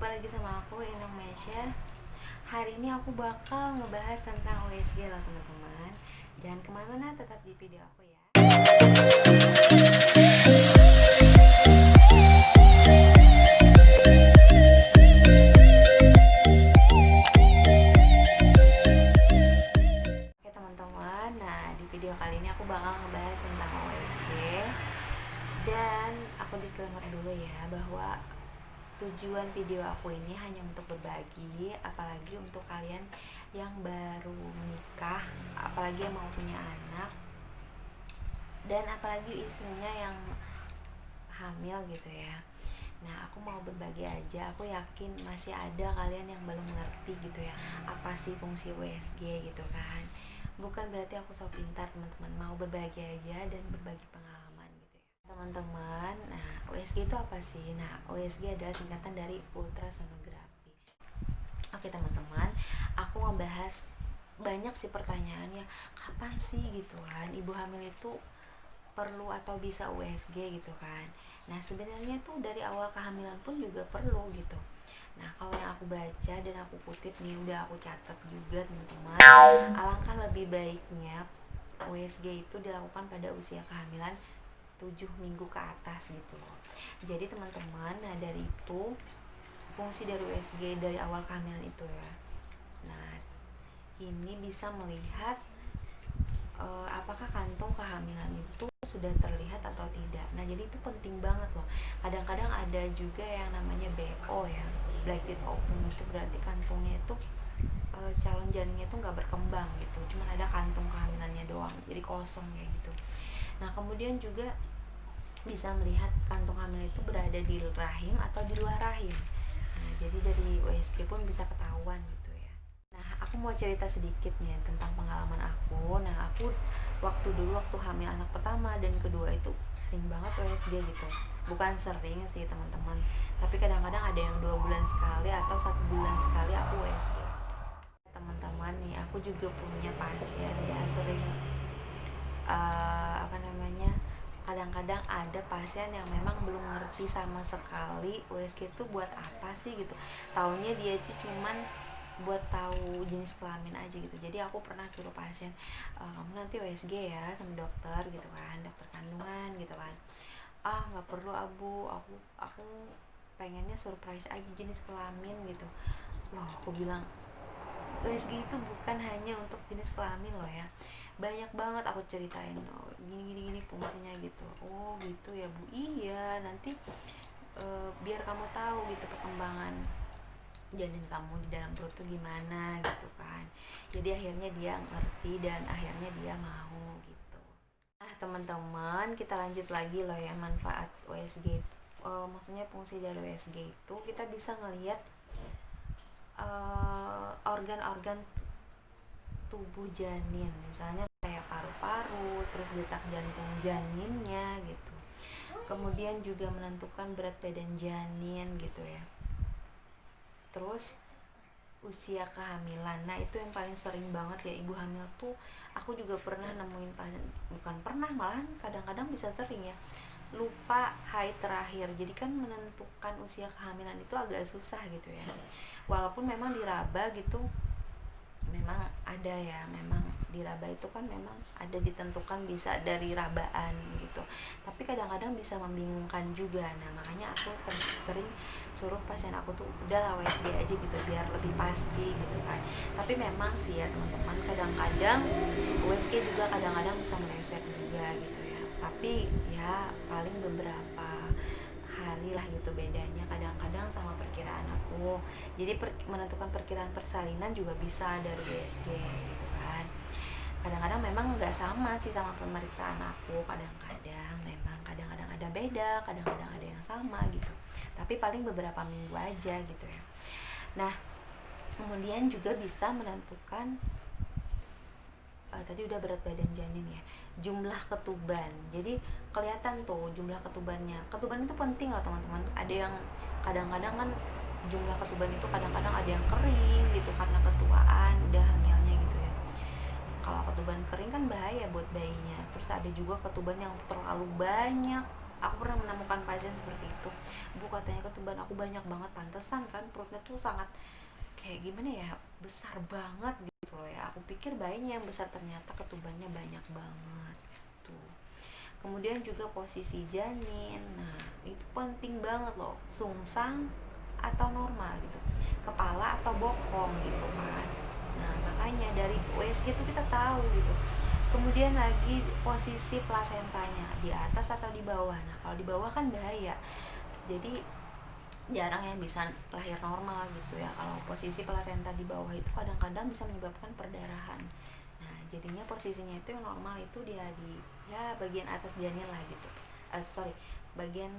Jumpa lagi sama aku, Indonesia. Hari ini aku bakal ngebahas tentang USG loh teman-teman. Jangan kemana-mana, tetap di video aku ya. Oke teman-teman, nah di video kali ini aku bakal ngebahas tentang USG. Dan aku disclaimer dulu ya, bahwa tujuan video aku ini hanya untuk berbagi, apalagi untuk kalian yang baru menikah, apalagi yang mau punya anak, dan apalagi istrinya yang hamil gitu ya. Nah, aku mau berbagi aja. Aku yakin masih ada kalian yang belum mengerti gitu ya, apa sih fungsi USG gitu kan. Bukan berarti aku so pintar teman-teman, mau berbagi aja dan berbagi pengalaman gitu ya teman-teman. Nah, USG itu apa sih? Nah, USG adalah singkatan dari ultrasonografi. Oke teman-teman, aku ngebahas banyak sih pertanyaannya, kapan sih gitu kan ibu hamil itu perlu atau bisa USG gitu kan. Nah, sebenarnya tuh dari awal kehamilan pun juga perlu gitu. Nah, kalau yang aku baca dan aku kutip nih, udah aku catat juga teman-teman, alangkah lebih baiknya USG itu dilakukan pada usia kehamilan 7 minggu ke atas gitu loh. Jadi teman-teman, nah dari itu fungsi dari USG dari awal kehamilan itu ya. Nah, ini bisa melihat apakah kantong kehamilan itu sudah terlihat atau tidak. Nah, jadi itu penting banget loh. Kadang-kadang ada juga yang namanya BO ya, blacked open, itu berarti kantongnya itu calon janinnya itu nggak berkembang gitu, cuman ada kantung kehamilannya doang, jadi kosong kayak gitu. Nah, kemudian juga bisa melihat kantung hamil itu berada di rahim atau di luar rahim. Nah, jadi dari USG pun bisa ketahuan gitu ya. Nah, aku mau cerita sedikit nih tentang pengalaman aku. Nah, aku waktu hamil anak pertama dan kedua itu sering banget USG gitu. Bukan sering sih teman-teman, tapi kadang-kadang ada yang 2 bulan sekali atau 1 bulan sekali aku USG. Teman-teman nih, aku juga punya pasien ya, sering kadang-kadang ada pasien yang memang belum ngerti sama sekali USG itu buat apa sih gitu. Taunya dia itu cuman buat tahu jenis kelamin aja gitu. Jadi aku pernah suruh pasien, kamu nanti USG ya sama dokter gitu kan, dokter kandungan gitu kan. Nggak perlu abu, aku pengennya surprise aja jenis kelamin gitu. Loh, aku bilang USG itu bukan hanya untuk jenis kelamin loh ya, banyak banget aku ceritain, gini fungsinya gitu. Oh gitu ya bu, iya nanti biar kamu tahu gitu perkembangan janin kamu di dalam perut tuh gimana gitu kan. Jadi akhirnya dia ngerti dan akhirnya dia mau gitu. Nah teman-teman, kita lanjut lagi loh ya manfaat USG. Maksudnya fungsi dari USG itu kita bisa ngelihat organ-organ tubuh janin, misalnya kayak paru-paru, terus detak jantung janinnya gitu. Kemudian juga menentukan berat badan janin gitu ya. Terus usia kehamilan. Nah, itu yang paling sering banget ya ibu hamil tuh. Aku juga pernah nemuin pasien, bukan pernah, malahan kadang-kadang bisa sering ya, lupa haid terakhir. Jadi kan menentukan usia kehamilan itu agak susah gitu ya. Walaupun memang diraba gitu, memang ada ya, memang diraba itu kan memang ada ditentukan bisa dari rabaan gitu, tapi kadang-kadang bisa membingungkan juga. Nah makanya aku sering suruh pasien aku tuh udahlah USG aja gitu biar lebih pasti gitu kan. Tapi memang sih ya teman-teman, kadang-kadang USG juga kadang-kadang bisa meleset juga gitu ya, tapi ya paling beberapa hari lah gitu bedanya kadang-kadang sama perkiraan aku. Jadi menentukan perkiraan persalinan juga bisa dari USG gitu kan. Kadang-kadang memang nggak sama sih sama pemeriksaan aku, kadang-kadang memang kadang-kadang ada beda, kadang-kadang ada yang sama gitu, tapi paling beberapa minggu aja gitu ya. Nah kemudian juga bisa menentukan tadi udah berat badan janin ya, jumlah ketuban. Jadi kelihatan tuh jumlah ketubannya. Ketuban itu penting loh teman-teman. Ada yang kadang-kadang kan jumlah ketuban itu kadang-kadang ada yang kering gitu karena ketuaan udah hamilnya gitu ya. Kalau ketuban kering kan bahaya buat bayinya. Terus ada juga ketuban yang terlalu banyak. Aku pernah menemukan pasien seperti itu. Bu, katanya ketuban aku banyak banget, pantesan kan perutnya tuh sangat kayak gimana ya, besar banget gitu loh ya. Aku pikir bayinya yang besar, ternyata ketubannya banyak banget tuh. Kemudian juga posisi janin, nah itu penting banget loh, sungsang atau normal gitu, kepala atau bokong gitu kan. Nah makanya dari USG itu kita tahu gitu. Kemudian lagi posisi plasentanya, di atas atau di bawah. Nah kalau di bawah kan bahaya, jadi jarang yang bisa lahir normal gitu ya. Kalau posisi plasenta di bawah itu kadang-kadang bisa menyebabkan perdarahan. Nah jadinya posisinya itu yang normal itu dia di ya bagian atas janin lah gitu, bagian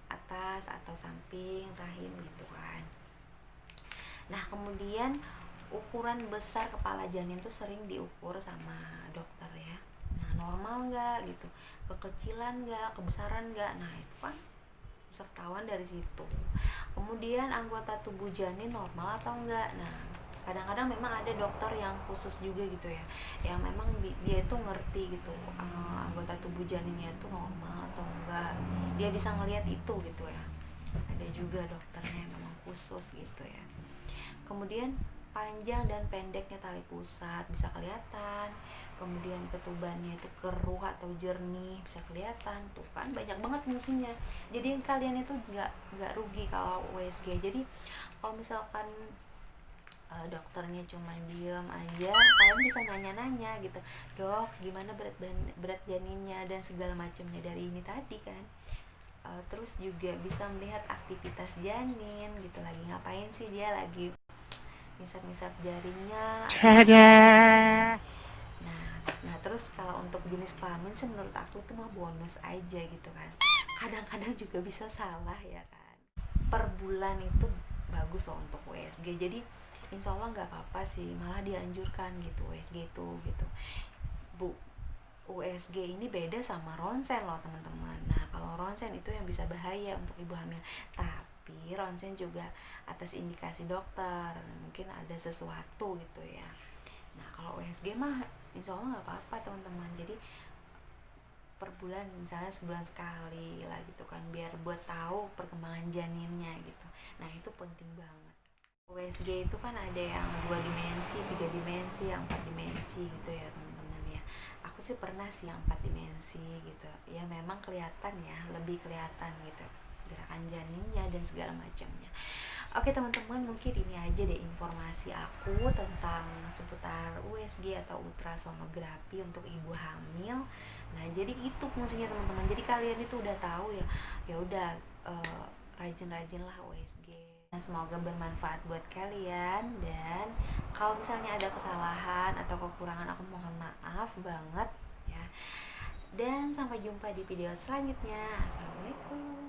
atas atau samping rahim gitu kan. Nah kemudian ukuran besar kepala janin tuh sering diukur sama dokter ya. Nah normal nggak gitu, kekecilan nggak, kebesaran nggak, nah itu kan bisa ketahuan dari situ. Kemudian anggota tubuh janin normal atau enggak. Nah kadang-kadang memang ada dokter yang khusus juga gitu ya, yang memang dia itu ngerti gitu, anggota tubuh janinnya itu normal atau enggak, dia bisa ngelihat itu gitu ya. Ada juga dokternya yang memang khusus gitu ya. Kemudian panjang dan pendeknya tali pusat bisa kelihatan. Kemudian ketubannya itu keruh atau jernih bisa kelihatan. Tuh kan banyak banget fungsinya. Jadi kalian itu nggak rugi kalau USG. Jadi kalau misalkan dokternya cuma diem aja, kalian bisa nanya-nanya gitu, dok gimana berat janinnya dan segala macamnya dari ini tadi kan. Terus juga bisa melihat aktivitas janin gitu, lagi ngapain sih dia, lagi misap-misap jarinya. Nah terus kalau untuk jenis kelamin sih menurut aku itu mah bonus aja gitu kan. Kadang-kadang juga bisa salah ya kan. Per bulan itu bagus loh untuk USG. Jadi insya Allah nggak apa-apa sih, malah dianjurkan gitu USG itu gitu. Bu, USG ini beda sama ronsen loh teman-teman. Nah kalau ronsen itu yang bisa bahaya untuk ibu hamil. Tapi ronsen juga atas indikasi dokter, mungkin ada sesuatu gitu ya. Nah kalau USG mah insya Allah nggak apa-apa teman-teman. Jadi per bulan misalnya sebulan sekali lah gitu kan, biar buat tahu perkembangan janinnya gitu. Nah itu penting banget. USG itu kan ada yang 2 dimensi, 3 dimensi, yang 4 dimensi gitu ya teman-teman ya. Aku sih pernah sih yang 4 dimensi gitu. Ya memang kelihatan ya, lebih kelihatan gitu gerakan janinnya dan segala macamnya. Oke teman-teman, mungkin ini aja deh informasi aku tentang seputar USG atau ultrasonografi untuk ibu hamil. Nah jadi itu fungsinya teman-teman. Jadi kalian itu udah tahu ya, ya udah rajin-rajin lah USG. Nah, semoga bermanfaat buat kalian, dan kalau misalnya ada kesalahan atau kekurangan aku mohon maaf banget ya. Dan sampai jumpa di video selanjutnya. Assalamualaikum.